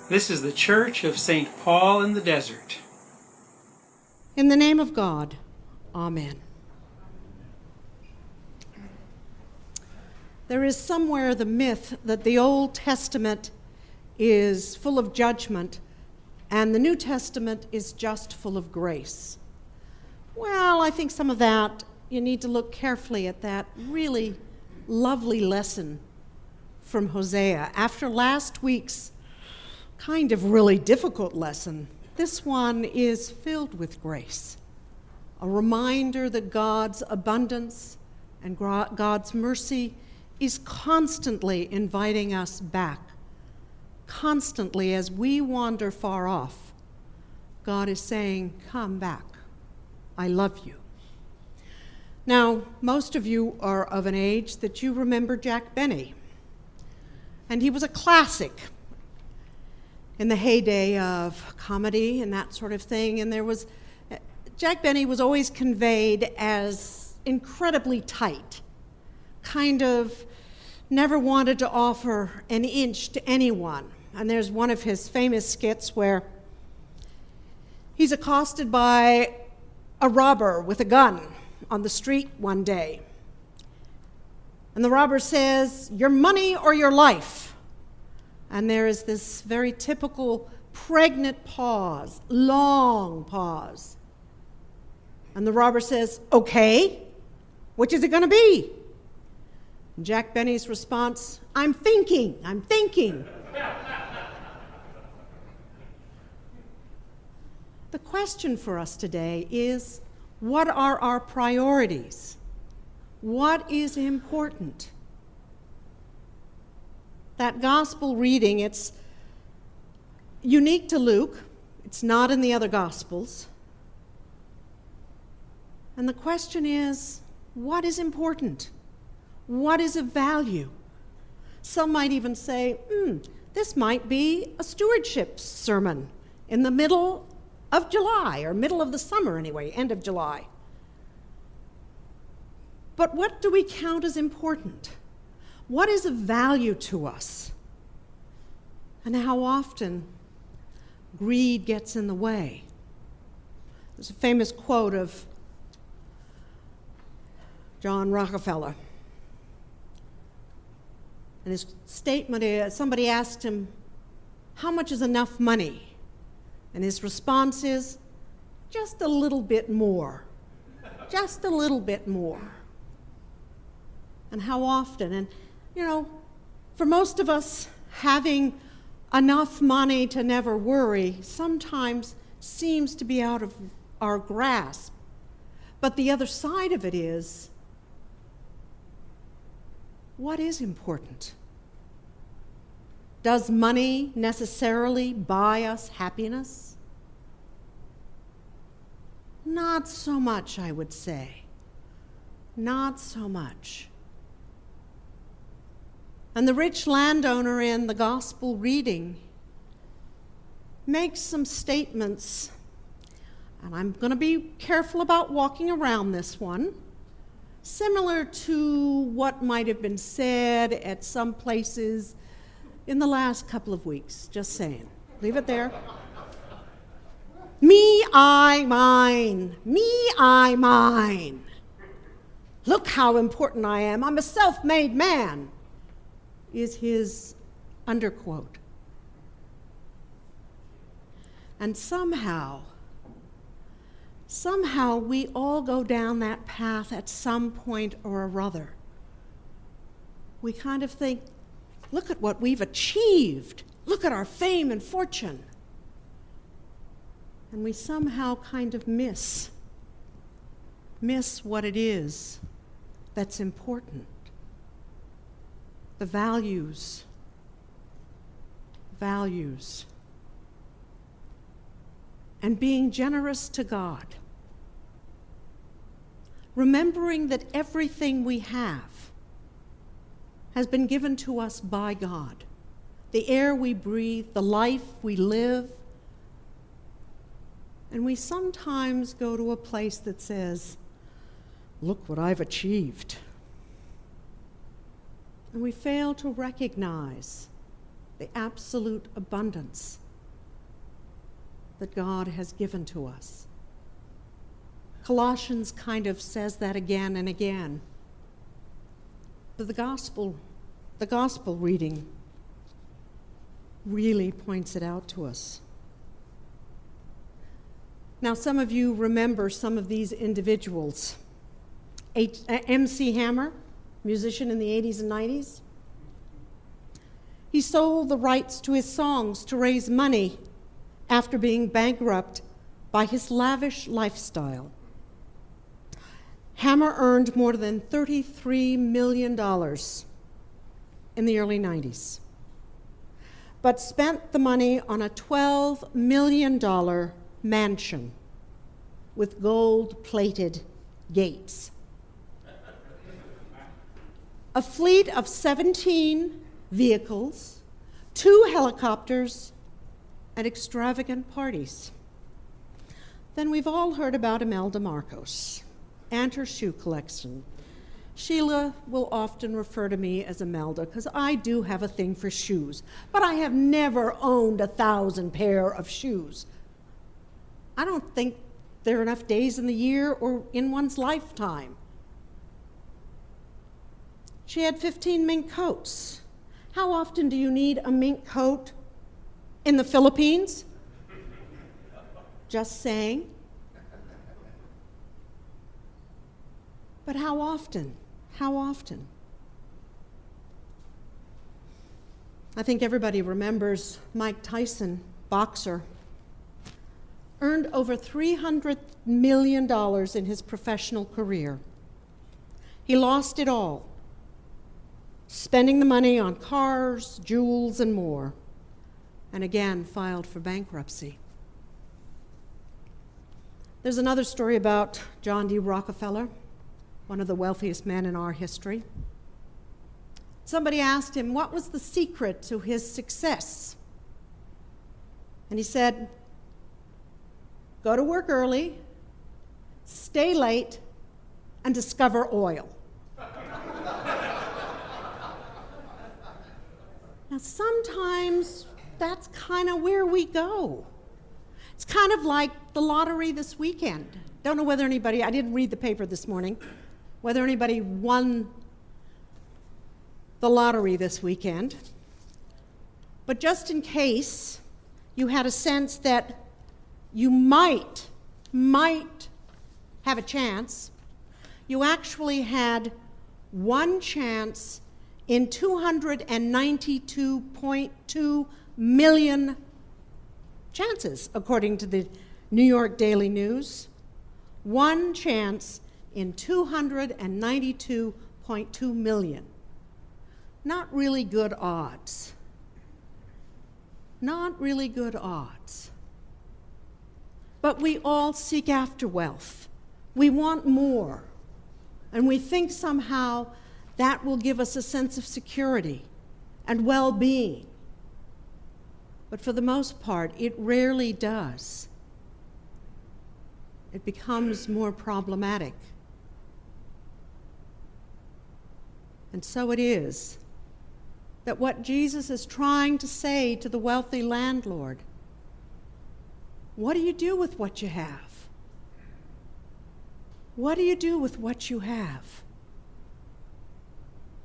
This is the Church of St. Paul in the Desert. In the name of God, Amen. There is somewhere the myth that the Old Testament is full of judgment and the New Testament is just full of grace. Well, I think some of that, you need to look carefully at that really lovely lesson from Hosea. After last week's kind of really difficult lesson, this one is filled with grace. A reminder that God's abundance and God's mercy is constantly inviting us back. Constantly, as we wander far off, God is saying, "Come back. I love you." Now, most of you are of an age that you remember Jack Benny. And he was a classic in the heyday of comedy and that sort of thing. And Jack Benny was always conveyed as incredibly tight, kind of never wanted to offer an inch to anyone. And there's one of his famous skits where he's accosted by a robber with a gun on the street one day. And the robber says, "Your money or your life?" And there is this very typical pregnant pause, long pause. And the robber says, "Okay, which is it going to be?" And Jack Benny's response, I'm thinking. The question for us today is, what are our priorities? What is important? That gospel reading, it's unique to Luke. It's not in the other gospels. And the question is, what is important? What is of value? Some might even say, this might be a stewardship sermon in the middle of July, or middle of the summer anyway, end of July. But what do we count as important? What is of value to us? And how often greed gets in the way. There's a famous quote of John Rockefeller. And his statement is, somebody asked him, "How much is enough money?" And his response is, "Just a little bit more. Just a little bit more." And how often, and for most of us, having enough money to never worry sometimes seems to be out of our grasp. But the other side of it is, what is important? Does money necessarily buy us happiness? Not so much, I would say. Not so much. And the rich landowner in the gospel reading makes some statements, and I'm going to be careful about walking around this one, similar to what might have been said at some places in the last couple of weeks. Just saying. Leave it there. Me, I, mine. Me, I, mine. Look how important I am. I'm a self-made man, is his underquote. And somehow we all go down that path at some point or other. We kind of think, look at what we've achieved. Look at our fame and fortune. And we somehow kind of miss what it is that's important. The values. And being generous to God. Remembering that everything we have has been given to us by God. The air we breathe, the life we live. And we sometimes go to a place that says, look what I've achieved. And we fail to recognize the absolute abundance that God has given to us. Colossians kind of says that again and again. But the gospel reading really points it out to us. Now, some of you remember some of these individuals. MC Hammer, musician in the 80s and 90s. He sold the rights to his songs to raise money after being bankrupt by his lavish lifestyle. Hammer earned more than $33 million in the early 90s, but spent the money on a $12 million mansion with gold-plated gates, a fleet of 17 vehicles, 2 helicopters, and extravagant parties. Then we've all heard about Imelda Marcos and her shoe collection. Sheila will often refer to me as Imelda because I do have a thing for shoes, but I have never owned 1,000 pair of shoes. I don't think there are enough days in the year or in one's lifetime. She had 15 mink coats. How often do you need a mink coat in the Philippines? Just saying. But how often? How often? I think everybody remembers Mike Tyson, boxer, earned over $300 million in his professional career. He lost it all, spending the money on cars, jewels, and more, and again filed for bankruptcy. There's another story about John D. Rockefeller, one of the wealthiest men in our history. Somebody asked him, what was the secret to his success? And he said, go to work early, stay late, and discover oil. Now, sometimes that's kind of where we go. It's kind of like the lottery this weekend. Don't know whether anybody, I didn't read the paper this morning, whether anybody won the lottery this weekend. But just in case you had a sense that you might have a chance, you actually had one chance in 292.2 million chances, according to the New York Daily News. One chance in 292.2 million. Not really good odds. Not really good odds. But we all seek after wealth. We want more. And we think somehow that will give us a sense of security and well-being. But for the most part, it rarely does. It becomes more problematic. And so it is that what Jesus is trying to say to the wealthy landlord, what do you do with what you have? What do you do with what you have?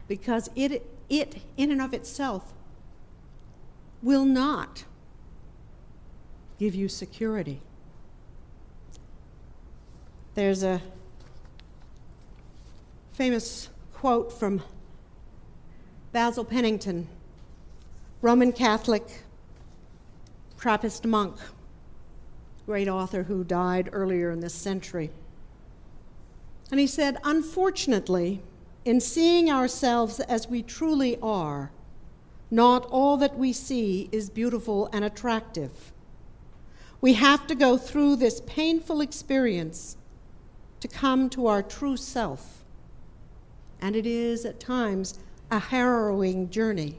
Because it in and of itself will not give you security. There's a famous quote from Basel Penton, Roman Catholic Trappist monk, great author who died earlier in this century. And he said, unfortunately, in seeing ourselves as we truly are, not all that we see is beautiful and attractive. We have to go through this painful experience to come to our true self. And it is, at times, a harrowing journey.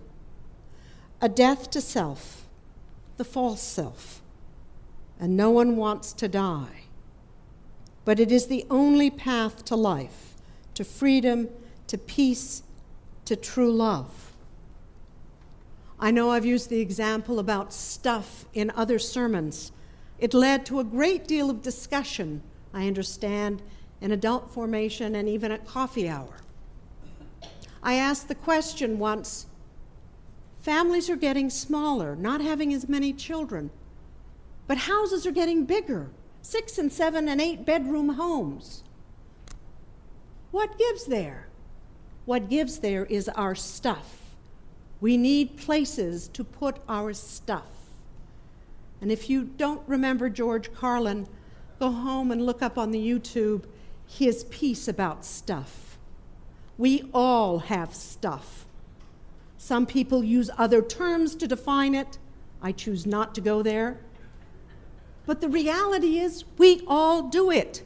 A death to self, the false self. And no one wants to die. But it is the only path to life, to freedom, to peace, to true love. I know I've used the example about stuff in other sermons. It led to a great deal of discussion, I understand, in adult formation and even at coffee hour. I asked the question once, families are getting smaller, not having as many children, but houses are getting bigger, 6 and 7 and 8 bedroom homes. What gives there? What gives there is our stuff. We need places to put our stuff. And if you don't remember George Carlin, go home and look up on the YouTube his piece about stuff. We all have stuff. Some people use other terms to define it. I choose not to go there. But the reality is we all do it.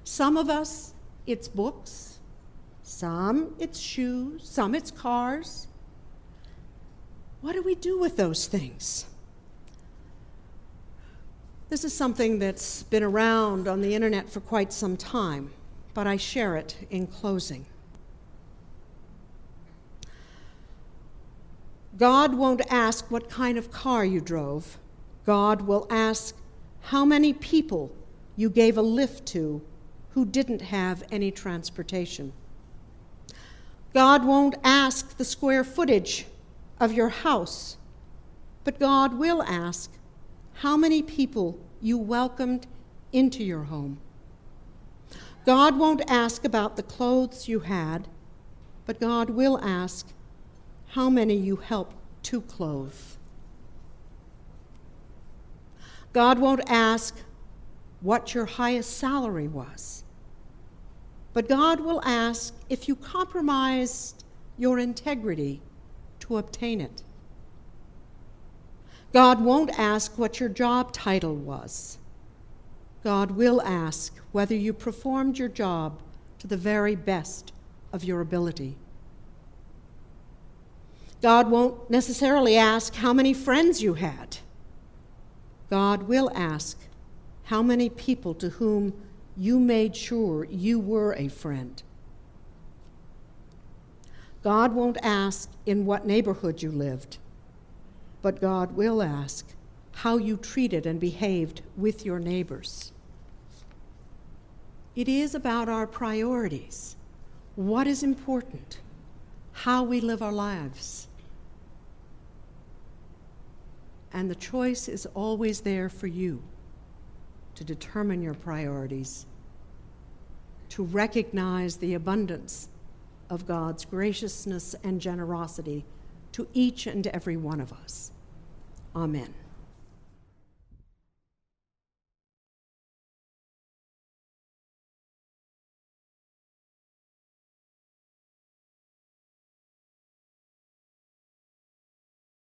Some of us, it's books. Some, it's shoes. Some, it's cars. What do we do with those things? This is something that's been around on the internet for quite some time, but I share it in closing. God won't ask what kind of car you drove. God will ask how many people you gave a lift to who didn't have any transportation. God won't ask the square footage of your house, but God will ask how many people you welcomed into your home. God won't ask about the clothes you had, but God will ask how many you helped to clothe. God won't ask what your highest salary was, but God will ask if you compromised your integrity to obtain it. God won't ask what your job title was. God will ask whether you performed your job to the very best of your ability. God won't necessarily ask how many friends you had. God will ask how many people to whom you made sure you were a friend. God won't ask in what neighborhood you lived, but God will ask how you treated and behaved with your neighbors. It is about our priorities, what is important, how we live our lives. And the choice is always there for you to determine your priorities, to recognize the abundance of God's graciousness and generosity to each and every one of us. Amen.